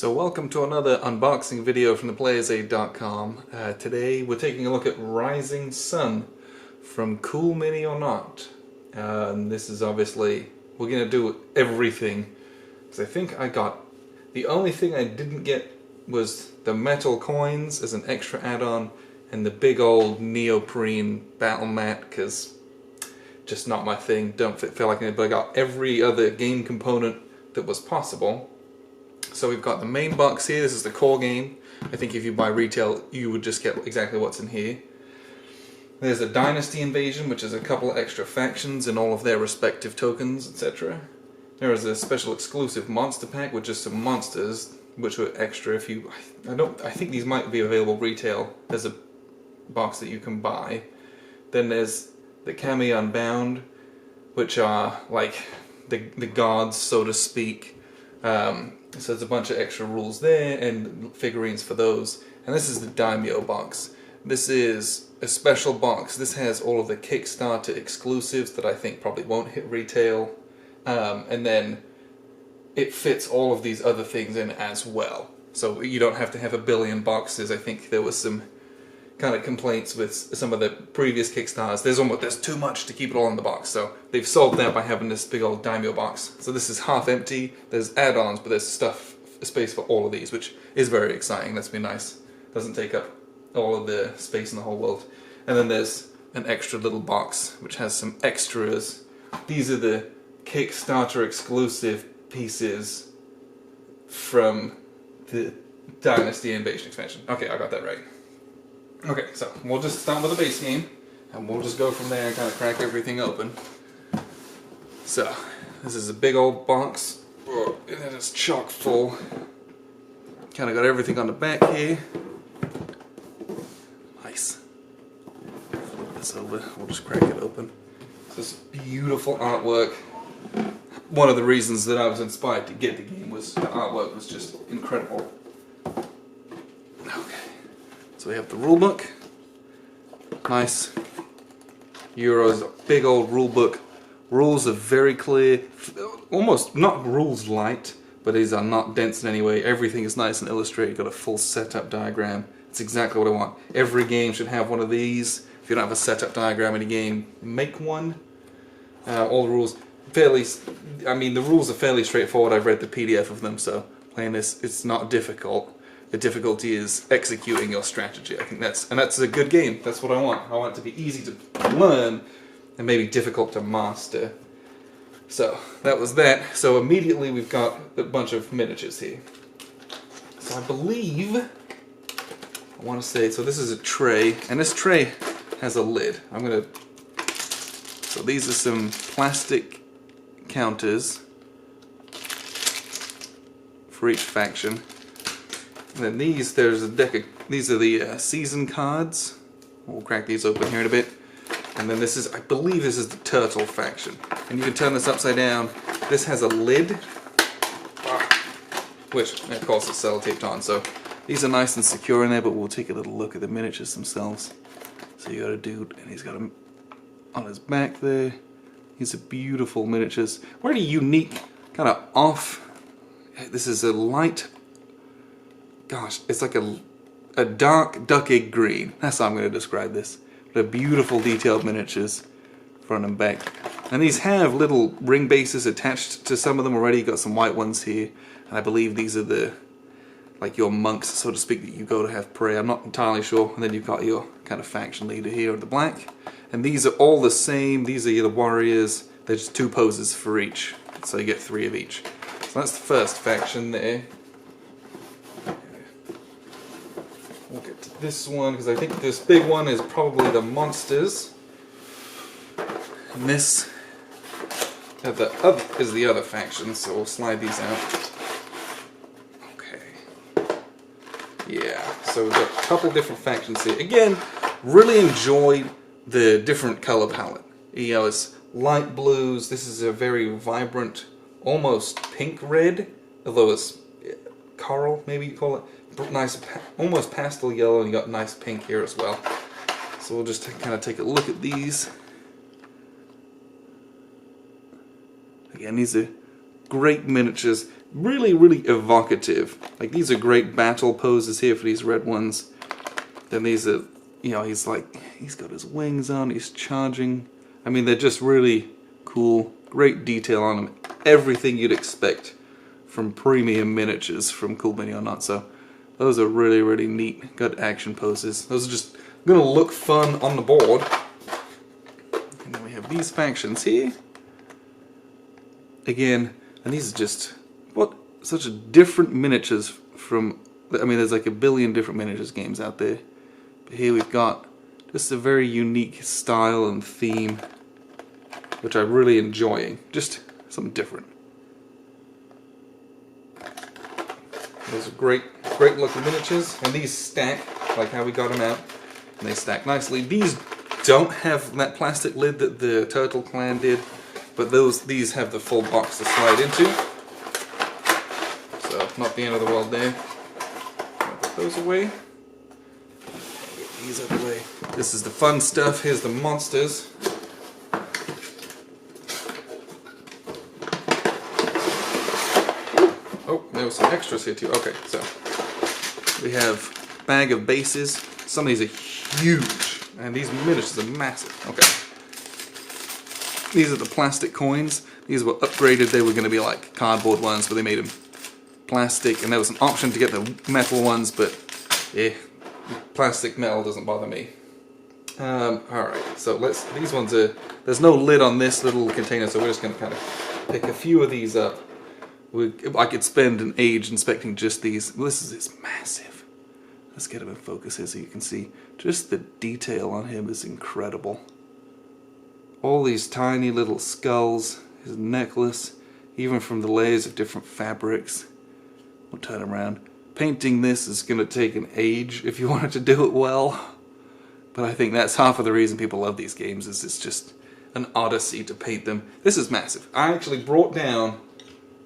So welcome to another unboxing video from theplayersaid.com. Today we're taking a look at Rising Sun from Cool Mini or Not. And this is obviously, we're going to do everything, because I think I got, the only thing I didn't get was the metal coins as an extra add-on and the big old neoprene battle mat, because just not my thing, don't feel like it, but I got every other game component that was possible. So we've got the main box here. This is the core game. I think if you buy retail, you would just get exactly what's in here. There's a Dynasty Invasion, which is a couple extra factions and all of their respective tokens, etc. There is a special exclusive monster pack with just some monsters, which were extra. If you, I think these might be available retail as a box that you can buy. Then there's the Kami Unbound, which are like the gods, so to speak. So there's a bunch of extra rules there and figurines for those. And this is the Daimyo Box. This is a special box. This has all of the Kickstarter exclusives that I think probably won't hit retail. And then it fits all of these other things in as well. So you don't have to have a billion boxes. I think there was some kind of complaints with some of the previous Kickstarters. There's too much to keep it all in the box, so they've solved that by having this big old Daimyo box. So this is half empty. There's add-ons, but there's space for all of these, which is very exciting. That's been nice. Doesn't take up all of the space in the whole world. And then there's an extra little box which has some extras. These are the Kickstarter exclusive pieces from the Dynasty Invasion expansion. Okay, I got that right. Okay, so we'll just start with the base game, and we'll just go from there and kind of crack everything open. So, this is a big old box, and it's chock full. Kind of got everything on the back here. Nice. Flip this over, we'll just crack it open. This beautiful artwork. One of the reasons that I was inspired to get the game was the artwork was just incredible. So we have the rulebook, nice. Euro's a big old rulebook. Rules are very clear, almost not rules light, but these are not dense in any way. Everything is nice and illustrated. Got a full setup diagram. It's exactly what I want. Every game should have one of these. If you don't have a setup diagram in a game, make one. All the rules the rules are fairly straightforward. I've read the PDF of them, so playing this, it's not difficult. The difficulty is executing your strategy. I think that's a good game. That's what I want. I want it to be easy to learn and maybe difficult to master. So that was that. So immediately we've got a bunch of miniatures here. So I believe, I want to say, so this is a tray, and this tray has a lid. So these are some plastic counters for each faction. And then there's a deck of, these are the season cards. We'll crack these open here in a bit. And then this is, I believe this is the turtle faction. And you can turn this upside down. This has a lid, which of course is sellotaped on. So these are nice and secure in there, but we'll take a little look at the miniatures themselves. So you got a dude, and he's got them on his back there. These are beautiful miniatures. Very unique, kind of off. This is a light, gosh, it's like a dark duck egg green. That's how I'm going to describe this. They're beautiful detailed miniatures, front and back. And these have little ring bases attached to some of them already. You've got some white ones here. And I believe these are the, like your monks, so to speak, that you go to have prayer. I'm not entirely sure. And then you've got your kind of faction leader here, the black. And these are all the same. These are the warriors. There's just 2 poses for each. So you get 3 of each. So that's the first faction there. We'll get to this one, because I think this big one is probably the monsters. And this is the other faction, so we'll slide these out. Okay. Yeah, so we've got a couple different factions here. Again, really enjoyed the different color palette. You know, it's light blues. This is a very vibrant, almost pink red, although it's coral, maybe you call it. Nice, almost pastel yellow, and you got nice pink here as well. So we'll just kind of take a look at these. Again, these are great miniatures. really, really evocative. Like, these are great battle poses here for these red ones. Then these are, you know, he's got his wings on, he's charging. I mean, they're just really cool, great detail on them. Everything you'd expect from premium miniatures from Cool Mini or Not. So those are really, really neat, good action poses. Those are just gonna look fun on the board. And then we have these factions here. Again, and these are just, what, such a different miniatures from, I mean, there's like a billion different miniatures games out there. But here we've got just a very unique style and theme, which I'm really enjoying. Just something different. Those are great looking miniatures, and these stack like how we got them out, and they stack nicely. These don't have that plastic lid that the Turtle Clan did, but these have the full box to slide into. So not the end of the world there. I'll put those away. Get these out of the way. This is the fun stuff. Here's the monsters. Oh, there was some extras here too. Okay, so we have a bag of bases. Some of these are huge, and these miniatures are massive. Okay. These are the plastic coins. These were upgraded. They were going to be like cardboard ones, but they made them plastic, and there was an option to get the metal ones, but yeah, plastic metal doesn't bother me. Alright, so these ones are, there's no lid on this little container, so we're just going to kind of pick a few of these up. I could spend an age inspecting just these. This is massive. Let's get him in focus here so you can see. Just the detail on him is incredible. All these tiny little skulls, his necklace, even from the layers of different fabrics. We'll turn around. Painting this is going to take an age if you wanted to do it well. But I think that's half of the reason people love these games, is it's just an odyssey to paint them. This is massive. I actually brought down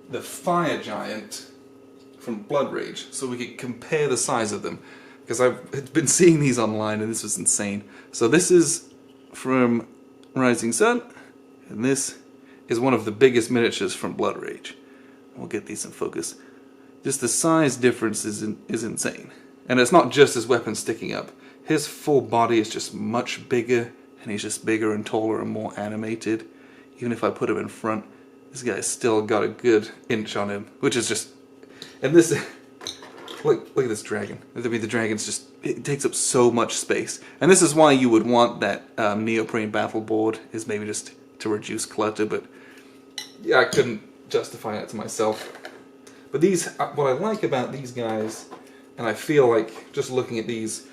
the Fire Giant from Blood Rage so we could compare the size of them, because I've been seeing these online and this was insane. So this is from Rising Sun, and this is one of the biggest miniatures from Blood Rage. We'll get these in focus. Just the size difference is insane. And it's not just his weapon sticking up. His full body is just much bigger, and he's just bigger and taller and more animated. Even if I put him in front, this guy's still got a good inch on him, which is just... And this... Look at this dragon. I mean, the dragon's just... It takes up so much space. And this is why you would want that neoprene battle board, is maybe just to reduce clutter, but... Yeah, I couldn't justify that to myself. But these... What I like about these guys, and I feel like, just looking at these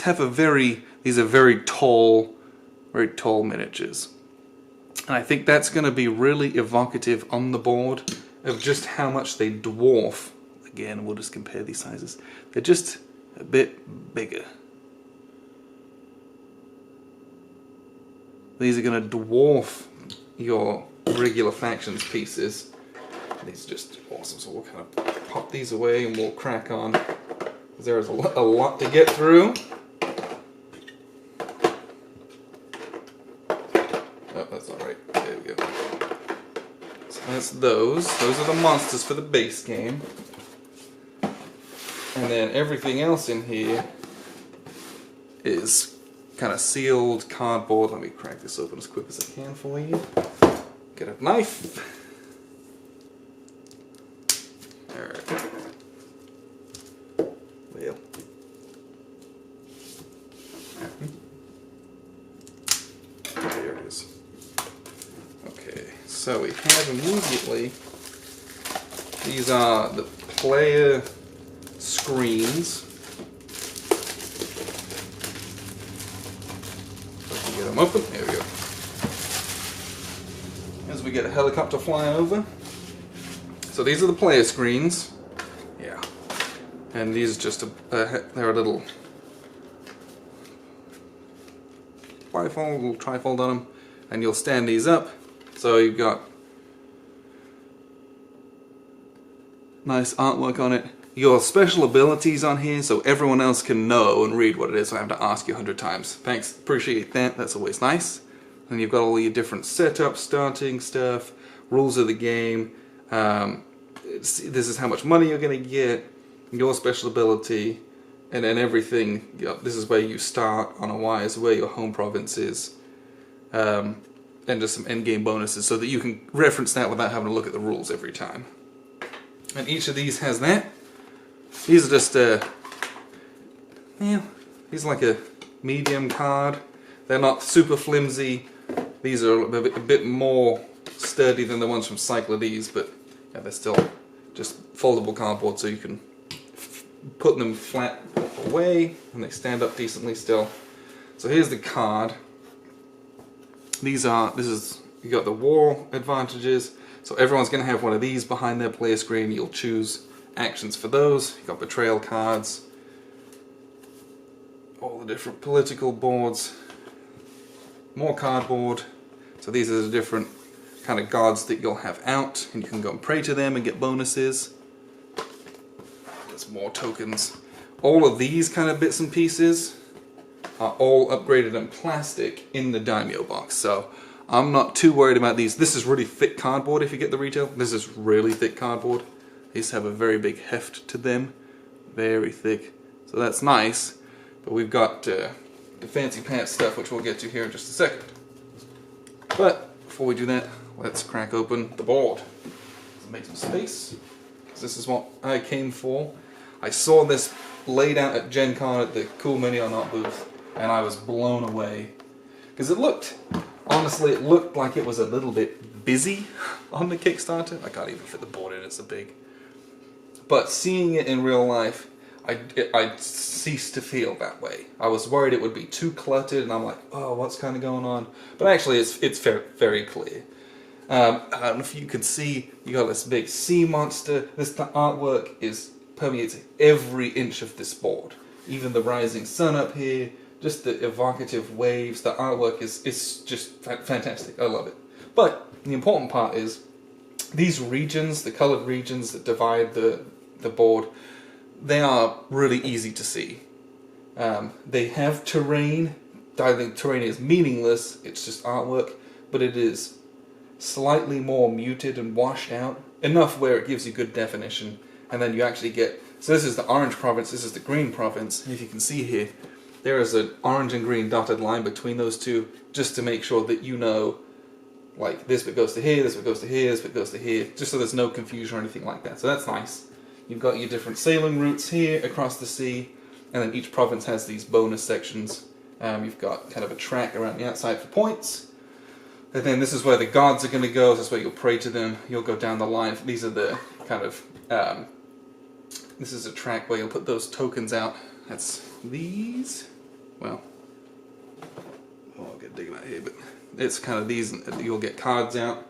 have a very... These are very tall miniatures. And I think that's going to be really evocative on the board of just how much they dwarf. Again, we'll just compare these sizes. They're just a bit bigger. These are going to dwarf your regular factions pieces. These are just awesome, so we'll kind of pop these away and we'll crack on. There's a lot to get through. Oh, that's alright. There we go. So that's those. Those are the monsters for the base game. And then everything else in here is kind of sealed cardboard. Let me crack this open as quick as I can for you. Get a knife. Alright. Well. There it is. Okay, so we have immediately, these are the player screens. Let's get them open. There we go. As we get a helicopter flying over. So these are the player screens. Yeah. And these are just they're a little trifold on them, and you'll stand these up. So you've got nice artwork on it. Your special abilities on here, so everyone else can know and read what it is, so I have to ask you 100 times. Thanks, appreciate that, that's always nice. And you've got all your different setup, starting stuff, rules of the game, this is how much money you're going to get, your special ability, and then everything. This is where you start on a Y, is where your home province is, and just some end game bonuses so that you can reference that without having to look at the rules every time. And each of these has that. These are just these are like a medium card. They're not super flimsy. These are a bit more sturdy than the ones from Cyclades, but yeah, they're still just foldable cardboard, so you can put them flat away and they stand up decently still. So here's the card. You got the war advantages. So everyone's going to have one of these behind their play screen. You'll choose actions for those. You've got betrayal cards, all the different political boards, more cardboard. So these are the different kind of gods that you'll have out, and you can go and pray to them and get bonuses. There's more tokens. All of these kind of bits and pieces are all upgraded in plastic in the Daimyo Box. So I'm not too worried about these. This is really thick cardboard if you get the retail. This is really thick cardboard. These have a very big heft to them. Very thick. So that's nice. But we've got the fancy pants stuff, which we'll get to here in just a second. But before we do that, let's crack open the board. Let's make some space, because this is what I came for. I saw this laid out at Gen Con at the Cool Mini on Art booth, and I was blown away. Because honestly, it looked like it was a little bit busy on the Kickstarter. I can't even fit the board in, it's so big. But seeing it in real life, I ceased to feel that way. I was worried it would be too cluttered, and I'm like, oh, what's kind of going on? But actually, it's very clear. I don't know if you can see, you got this big sea monster. The artwork permeates every inch of this board. Even the rising sun up here, just the evocative waves. The artwork is just fantastic. I love it. But the important part is these regions, the colored regions that divide the board, they are really easy to see. They have terrain. I think terrain is meaningless, it's just artwork, but it is slightly more muted and washed out, enough where it gives you good definition, and then you actually get, so this is the orange province, this is the green province, and if you can see here, there is an orange and green dotted line between those two, just to make sure that you know, like, this bit goes to here, this bit goes to here, this bit goes to here, just so there's no confusion or anything like that, so that's nice. You've got your different sailing routes here across the sea, and then each province has these bonus sections. You've got kind of a track around the outside for points, and then this is where the gods are going to go, this is where you'll pray to them, you'll go down the line. These are the kind of, this is a track where you'll put those tokens out. That's these, well, I'll get digging out here, but it's kind of these, you'll get cards out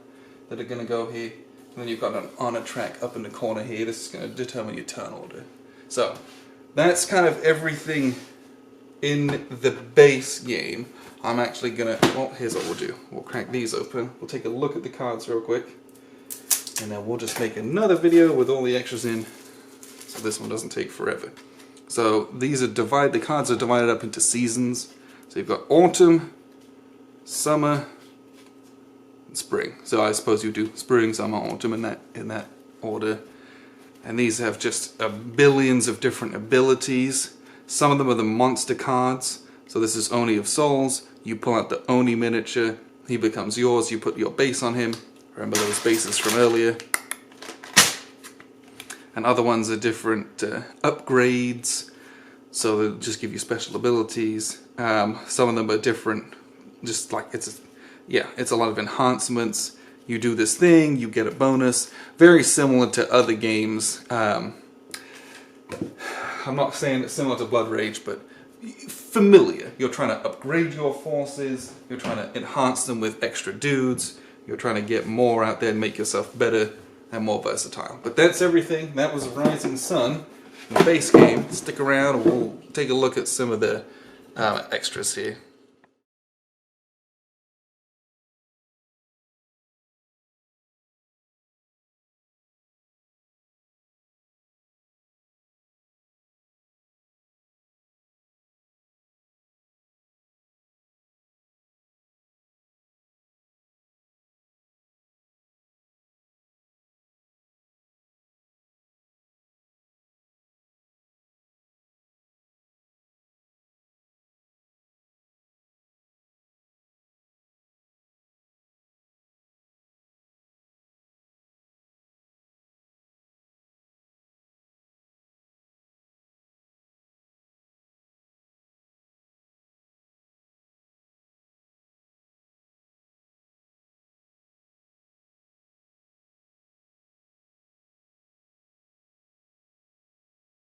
that are going to go here. And then you've got an honor track up in the corner here. This is going to determine your turn order. So, that's kind of everything in the base game. I'm actually going to, well, here's what we'll do. We'll crack these open. We'll take a look at the cards real quick. And then we'll just make another video with all the extras in, so this one doesn't take forever. So, the cards are divided up into seasons. So you've got autumn, summer, spring. So I suppose you do spring, summer, autumn in that order. And these have just billions of different abilities. Some of them are the monster cards. So this is Oni of Souls. You pull out the Oni miniature. He becomes yours. You put your base on him. Remember those bases from earlier. And other ones are different upgrades. So they'll just give you special abilities. Some of them are different. Just like it's a lot of enhancements. You do this thing, you get a bonus. Very similar to other games. I'm not saying it's similar to Blood Rage, but familiar. You're trying to upgrade your forces, you're trying to enhance them with extra dudes, you're trying to get more out there and make yourself better and more versatile. But that's everything. That was Rising Sun, the base game. Stick around and we'll take a look at some of the extras here.